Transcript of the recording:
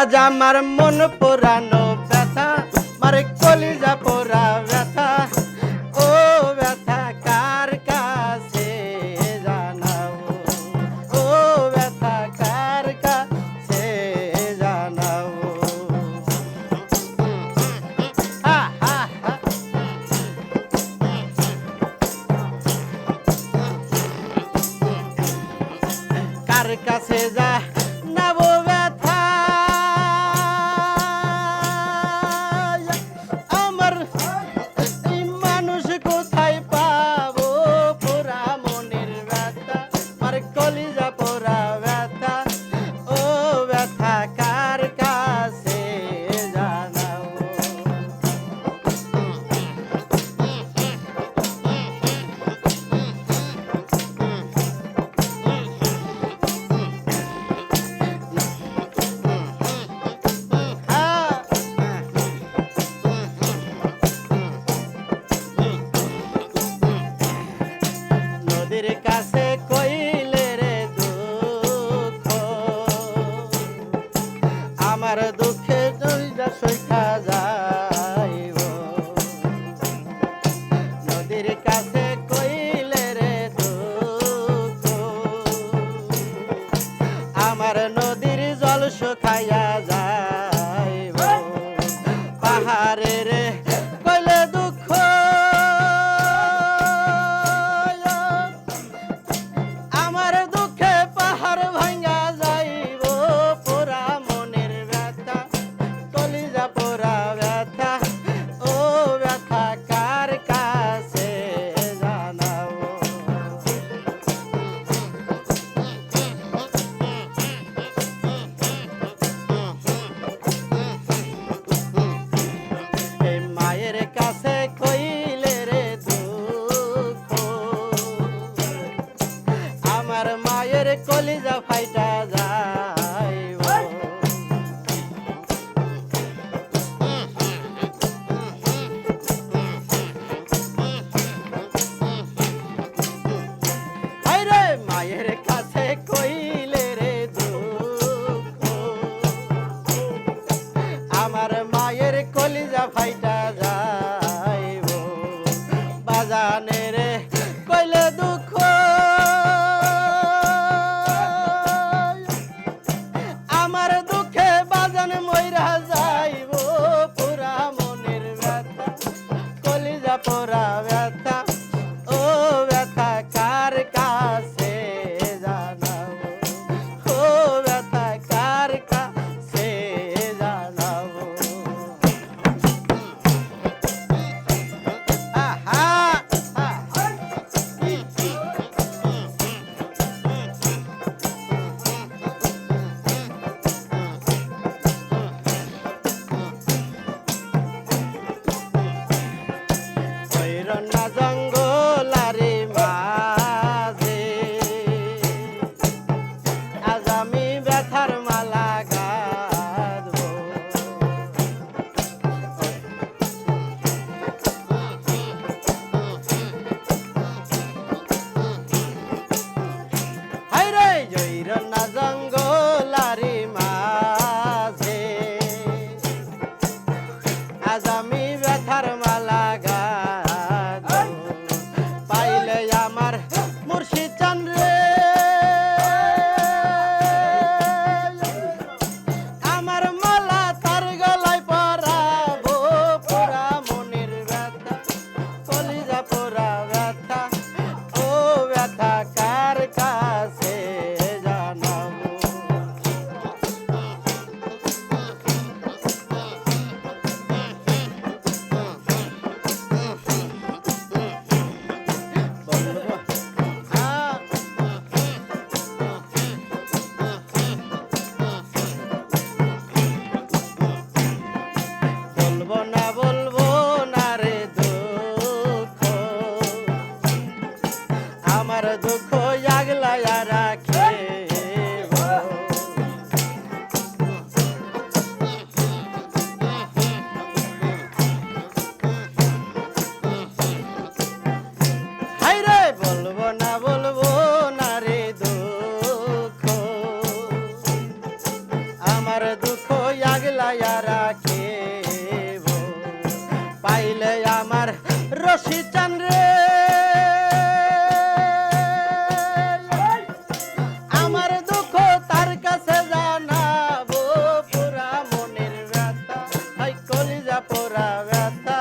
আজ আমার মন পোড়ানো ব্যথা, মারে কলিজা পোড়া ব্যথা। ও ব্যথা কার কাছে জানাবো, ও ব্যথা কার কাছে জানাবো। হা হা হা। কার কাছে জানাবো ব্যথা, আমার এই মানুষ কোথায় পাবো। পোড়া মনের ব্যথা, আমার কলিজা পোড়া ব্যথা। ও ব্যথা কার কাছে জানাবো। নদীর কাছে কইলে রে দুঃখ, আমার দুঃখে দুইটা সইখা যাইব। নদীর কাছে কইলে রে দুঃখ, আমার নদীর জল শুকাইয়া যাইব। পাহাড়ের কইলে দুঃখ, আমার দুঃখে পাহাড় ভাঙ্গা যাইব। পোড়া মনের ব্যথা, কলিজা পোড়া ব্যথা। ও ব্যথা কার কাছে জানাবো। এই আগলাইয়া রাখিব পাইলে আমার রশি চান রে আমার দুঃখ তার কাছে জানাবো পুরা মনের ব্যথা হাই কলিজা পোড়া ব্যথা